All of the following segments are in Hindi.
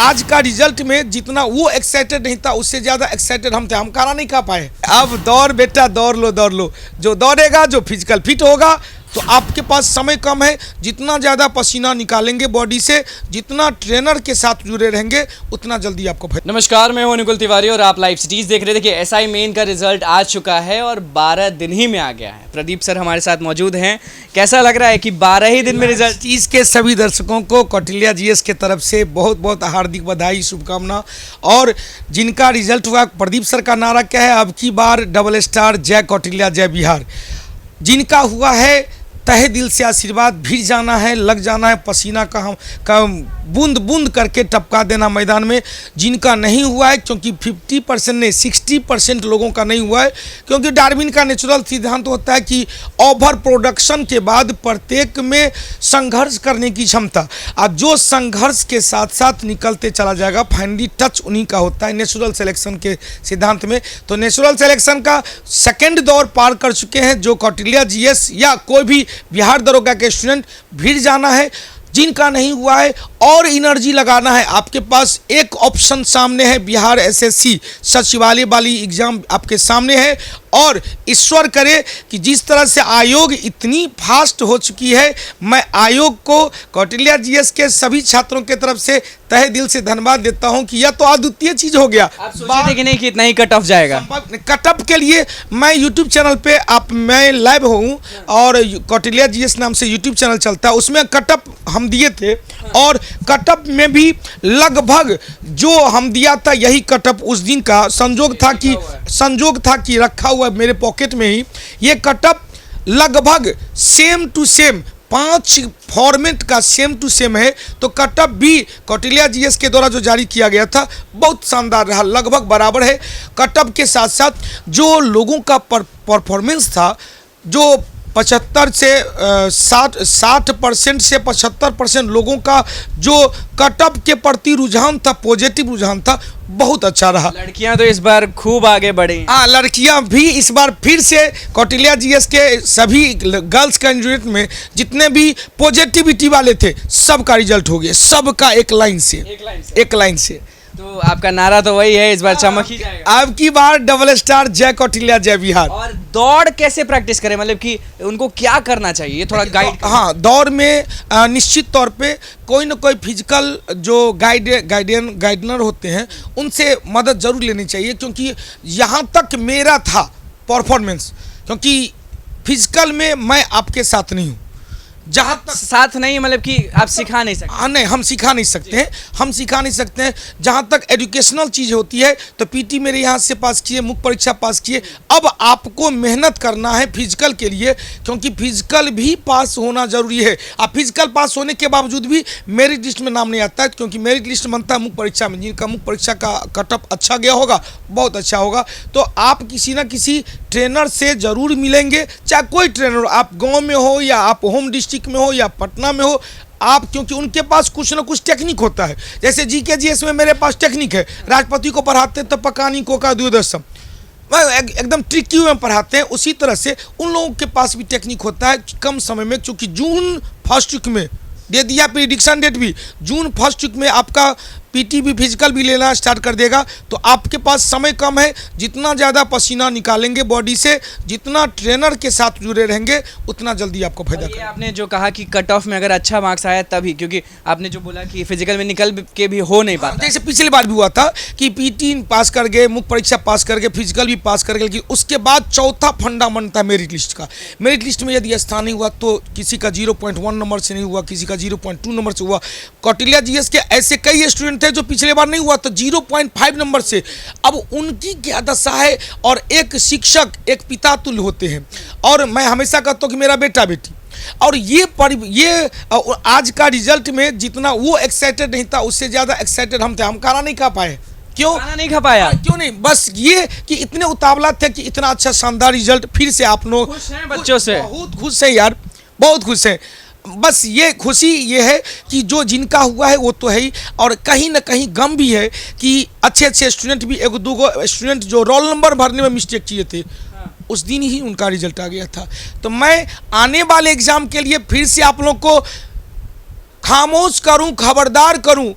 आज का रिजल्ट में जितना वो एक्साइटेड नहीं था उससे ज़्यादा एक्साइटेड हम थे। हम खाना नहीं खा पाए। अब दौड़ बेटा, दौड़ लो। जो दौड़ेगा, जो फिजिकल फिट होगा, तो आपके पास समय कम है। जितना ज़्यादा पसीना निकालेंगे बॉडी से, जितना ट्रेनर के साथ जुड़े रहेंगे, उतना जल्दी आपको। नमस्कार, मैं हूं निकुल तिवारी और आप लाइव सिटीज़ देख रहे थे। देखिए एसआई मेन का रिजल्ट आ चुका है और 12 दिन ही में आ गया है। प्रदीप सर हमारे साथ मौजूद हैं। कैसा लग रहा है कि 12 ही दिन में रिजल्ट? चीज़ के सभी दर्शकों को कौटिल्या जीएस के तरफ से बहुत बहुत हार्दिक बधाई, शुभकामना। और जिनका रिजल्ट हुआ, प्रदीप सर का नारा क्या है? अब की बार डबल स्टार, जय कौटिल्या, जय बिहार। जिनका हुआ है तहे दिल से आशीर्वाद, भीड़ जाना है, लग जाना है, पसीना का बूंद बूंद करके टपका देना मैदान में। जिनका नहीं हुआ है, क्योंकि 50% नहीं 60% लोगों का नहीं हुआ है, क्योंकि डार्विन का नेचुरल सिद्धांत होता है कि ओवर प्रोडक्शन के बाद प्रत्येक में संघर्ष करने की क्षमता, अब जो संघर्ष के साथ साथ निकलते चला जाएगा, फाइनली टच उन्हीं का होता है नेचुरल सिलेक्शन के सिद्धांत में। तो नेचुरल सिलेक्शन का सेकेंड दौर पार कर चुके हैं जो कौटिल्या जीएस या कोई भी बिहार दरोगा के स्टूडेंट। भीड़ जाना है। जिनका नहीं हुआ है और एनर्जी लगाना है। आपके पास एक ऑप्शन सामने है, बिहार एसएससी सचिवालय वाली एग्जाम आपके सामने है। और ईश्वर करे कि जिस तरह से आयोग इतनी फास्ट हो चुकी है, मैं आयोग को कौटिल्या जीएस के सभी छात्रों के तरफ से तहे दिल से धन्यवाद देता हूं कि यह तो अद्वितीय चीज़ हो गया। आप सोचे थे कि नहीं कि इतना ही कट ऑफ जाएगा? कट ऑफ के लिए मैं यूट्यूब चैनल पे मैं लाइव हूँ और कौटिल्या जीएस नाम से यूट्यूब चैनल चलता है, उसमें कट ऑफ हम दिए थे। और कट ऑफ में भी लगभग जो हम दिया था यही कट ऑफ उस दिन का संजोग था कि रखा हुआ मेरे पॉकेट में ही। ये कट ऑफ लगभग सेम टू सेम 5 फॉर्मेट का सेम टू सेम है। तो कट ऑफ भी कौटिल्या जीएस के द्वारा जो जारी किया गया था बहुत शानदार रहा, लगभग बराबर है। कट ऑफ के साथ साथ जो लोगों का परफॉर्मेंस था, जो 75 से 60% से 75% लोगों का जो कट ऑफ के प्रति रुझान था, पॉजिटिव रुझान था, बहुत अच्छा रहा। लड़कियां तो इस बार खूब आगे बढ़ी। हाँ, लड़कियां भी इस बार फिर से कौटिल्या जीएस के सभी गर्ल्स कैंडिडेट में जितने भी पॉजिटिविटी वाले थे, सबका रिजल्ट हो गया, सबका एक लाइन से। तो आपका नारा तो वही है, इस बार चमक ही जाएगा। अब की बार डबल स्टार, जय कौटिल्या, जय बिहार। और दौड़ कैसे प्रैक्टिस करें, मतलब कि उनको क्या करना चाहिए, थोड़ा गाइड? हाँ, दौड़ में निश्चित तौर पे कोई ना कोई फिजिकल जो गाइडनर होते हैं उनसे मदद जरूर लेनी चाहिए। क्योंकि यहाँ तक मेरा था परफॉर्मेंस, क्योंकि फिजिकल में मैं आपके साथ नहीं हूँ। जहाँ तक साथ नहीं, मतलब कि आप सिखा नहीं सकते? नहीं, हम सिखा नहीं सकते हैं। जहाँ तक एजुकेशनल चीज़ होती है तो पीटी मेरे यहाँ से पास किए, मुख्य परीक्षा पास किए। अब आपको मेहनत करना है फिजिकल के लिए, क्योंकि फिजिकल भी पास होना जरूरी है। आप फिजिकल पास होने के बावजूद भी मेरिट लिस्ट में नाम नहीं आता है, क्योंकि मेरिट लिस्ट बनता है मुख्य परीक्षा में। जिनका मुख्य परीक्षा का कट ऑफ अच्छा गया होगा, बहुत अच्छा होगा। तो आप किसी न किसी ट्रेनर से ज़रूर मिलेंगे, चाहे कोई ट्रेनर, आप गाँव में हो या आप होम डिस्ट्रिक्ट में हो या पटना में हो आप, क्योंकि उनके पास कुछ ना कुछ टेक्निक होता है। जैसे जीके जीएस में मेरे पास टेक्निक है, राष्ट्रपति को पढ़ाते तो पकानिको का द्विदशम एकदम ट्रिकी में पढ़ाते हैं। उसी तरह से उन लोगों के पास भी टेक्निक होता है कम समय में। क्योंकि जून फर्स्ट वीक में दे दिया प्रिडिक्शन डेट भी, जून फर्स्ट वीक में आपका पीटी भी फिजिकल भी लेना स्टार्ट कर देगा। तो आपके पास समय कम है। जितना ज़्यादा पसीना निकालेंगे बॉडी से, जितना ट्रेनर के साथ जुड़े रहेंगे, उतना जल्दी आपको फायदा ये आपने जो कहा कि कट ऑफ में अगर अच्छा मार्क्स आया तभी, क्योंकि आपने जो बोला कि फिजिकल में निकल के भी हो नहीं पाता। जैसे पिछली बार भी हुआ था कि पीटी पास कर गए, मुख्य परीक्षा पास कर गए, फिजिकल भी पास कर गए, लेकिन उसके बाद चौथा फंडामेंट था मेरिट लिस्ट का। मेरिट लिस्ट में यदि स्थान नहीं हुआ तो किसी का 0.1 नंबर से नहीं हुआ, किसी का 0.2 नंबर से हुआ। कौटिल्या जीएस के ऐसे कई स्टूडेंट थे जो पिछले बार नहीं हुआ तो 0.5 नंबर से। अब उनकी क्या दशा है। और एक शिक्षक एक पिता तुल्य होते हैं, और मैं हमेशा कहता हूँ कि मेरा बेटा बेटी। और ये आज का रिजल्ट में जितना वो एक्साइटेड नहीं था उससे ज़्यादा एक्साइटेड हम थे। हम खाना नहीं खा पाए। क्यों खाना नहीं खा पाया? क्यों नहीं, बस ये कि इतने उतावला थे कि इतना अच्छा शानदार रिजल्ट फिर से आप लोग खुश हैं बच्चों से? बहुत खुश है यार, बहुत खुश है। बस ये खुशी ये है कि जो जिनका हुआ है वो तो है ही, और कहीं ना कहीं गम भी है कि अच्छे स्टूडेंट भी, एक दो स्टूडेंट जो रोल नंबर भरने में मिस्टेक किए थे, उस दिन ही उनका रिजल्ट आ गया था। तो मैं आने वाले एग्जाम के लिए फिर से आप लोग को खामोश करूं, खबरदार करूं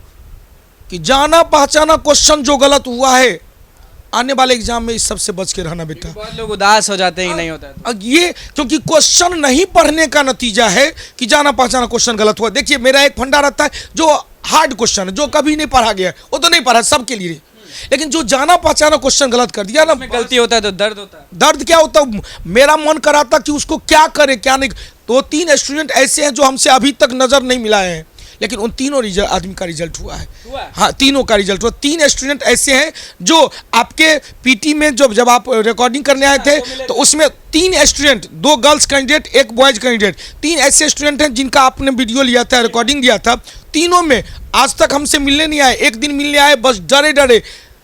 कि जाना पहचाना क्वेश्चन जो गलत हुआ है, आने वाले एग्जाम में इस सबसे बच के रहना बेटा। बहुत लोग उदास हो जाते हैं कि नहीं होता है तो। ये क्योंकि क्वेश्चन नहीं पढ़ने का नतीजा है कि जाना पहचाना क्वेश्चन गलत हुआ। देखिए मेरा एक फंडा रहता है, जो हार्ड क्वेश्चन है, जो कभी नहीं पढ़ा गया है, वो तो नहीं पढ़ा सबके लिए, लेकिन जो जाना पहचाना क्वेश्चन गलत कर दिया ना, में गलती होता है तो दर्द होता है। दर्द क्या होता है, मेरा मन कराता कि उसको क्या करे क्या नहीं। तो 3 स्टूडेंट ऐसे हैं जो हमसे अभी तक नजर नहीं मिलाए हैं, लेकिन उन तीनों आदमी का रिजल्ट हुआ है। हाँ, तीनों का रिजल्ट हुआ। 3 स्टूडेंट ऐसे हैं जो आपके पीटी में जब आप रिकॉर्डिंग करने आए थे तो उसमें 3 student, 2 girls candidate, 1 boys candidate, 3 ऐसे स्टूडेंट हैं जिनका आपने वीडियो लिया था, रिकॉर्डिंग दिया था। तीनों में आज तक हमसे मिलने नहीं आए, एक दिन मिलने आए, बस डरे डरे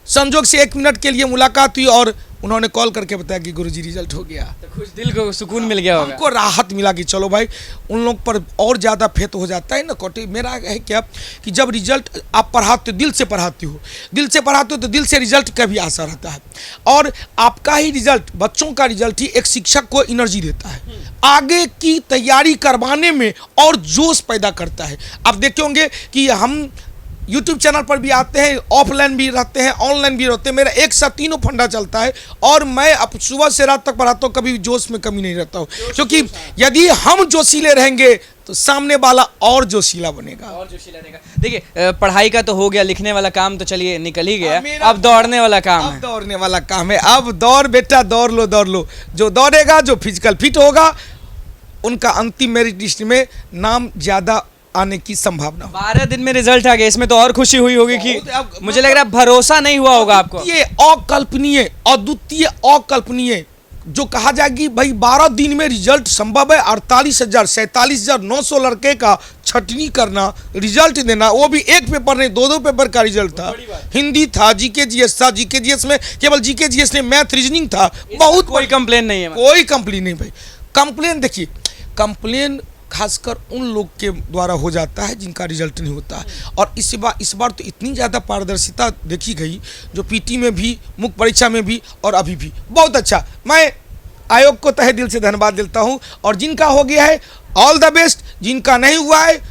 संजोग से 1 मिनट के लिए मुलाकात हुई और उन्होंने कॉल करके बताया कि गुरुजी रिजल्ट हो गया। तो कुछ दिल को सुकून मिल गया होगा। हमको राहत मिला कि चलो भाई, उन लोग पर और ज़्यादा फेत हो जाता है ना। कोटी मेरा है क्या कि जब रिजल्ट आप पढ़ाते हो, दिल से पढ़ाते हो, दिल से पढ़ाते हो तो दिल से रिजल्ट का भी आशा रहता है। और आपका ही रिजल्ट, बच्चों का रिजल्ट ही एक शिक्षक को एनर्जी देता है, आगे की तैयारी करवाने में और जोश पैदा करता है। आप देखे होंगे कि हम YouTube चैनल पर भी आते हैं, ऑफलाइन भी रहते हैं, ऑनलाइन भी रहते हैं, मेरा एक साथ तीनों फंडा चलता है और मैं अब सुबह से रात तक पढ़ाता हूँ, कभी जोश में कमी नहीं रहता हूँ, क्योंकि यदि हम जोशीले रहेंगे तो सामने वाला और जोशीला बनेगा। और जोशीला रहेगा। देखिए पढ़ाई का तो हो गया, लिखने वाला काम तो चलिए निकल ही गया, मेरा अब दौड़ने वाला काम अब है। दौड़ने वाला काम है। अब दौड़ बेटा, दौड़ लो दौड़ लो। जो दौड़ेगा, जो फिजिकल फिट होगा, उनका अंतिम मेरिट लिस्ट में नाम ज्यादा आने की संभावना हो। 12 दिन में रिजल्ट आ गया, इसमें तो और खुशी हुई होगी कि अब मुझे लग रहा है भरोसा नहीं हुआ होगा आपको। ये अकल्पनीय, अद्वितीय, अकल्पनीय जो कहा जाएगी भाई 12 दिन में रिजल्ट संभव है। 48,000 लड़के का छटनी करना, रिजल्ट देना, वो भी एक पेपर नहीं, 2 पेपर का रिजल्ट था। हिंदी था, जीके जीएस था, जीके जीएस में केवल जीके जीएस नहीं, मैथ रीजनिंग था। बहुत कोई कंप्लेन नहीं है। कोई कंप्लेन नहीं भाई। कंप्लेन देखिए, कंप्लेन खासकर उन लोग के द्वारा हो जाता है जिनका रिजल्ट नहीं होता है। और इस बार तो इतनी ज़्यादा पारदर्शिता देखी गई, जो पीटी में भी, मुख्य परीक्षा में भी और अभी भी, बहुत अच्छा। मैं आयोग को तहे दिल से धन्यवाद देता हूं। और जिनका हो गया है ऑल द बेस्ट, जिनका नहीं हुआ है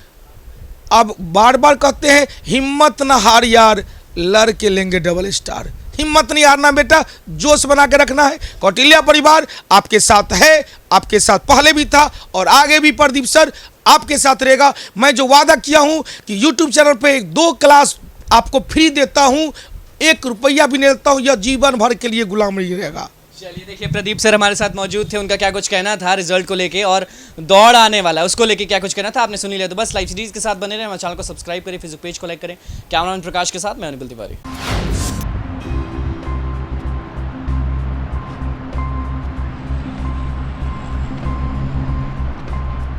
अब बार बार कहते हैं हिम्मत न हार यार, लड़ के लेंगे डबल स्टार। हिम्मत नहीं हारना बेटा, जोश बना के रखना है। कौटिल्य परिवार आपके साथ है, आपके साथ पहले भी था और आगे भी प्रदीप सर आपके साथ रहेगा। मैं जो वादा किया हूं कि YouTube चैनल पे 2 क्लास आपको फ्री देता हूं, 1 रुपया भी नहीं देता हूं, यह जीवन भर के लिए गुलाम नहीं रहेगा। चलिए देखिए, प्रदीप सर हमारे साथ मौजूद थे, उनका क्या कुछ कहना था रिजल्ट को लेके और दौड़ आने वाला उसको लेके क्या कुछ कहना था आपने सुनी लिया। तो बस लाइव सीरीज के साथ बने रहे, हमारे चैनल को सब्सक्राइब करें, फेसबुक पेज को लाइक करें। कैमरामैन प्रकाश के साथ मैं अनिल तिवारी।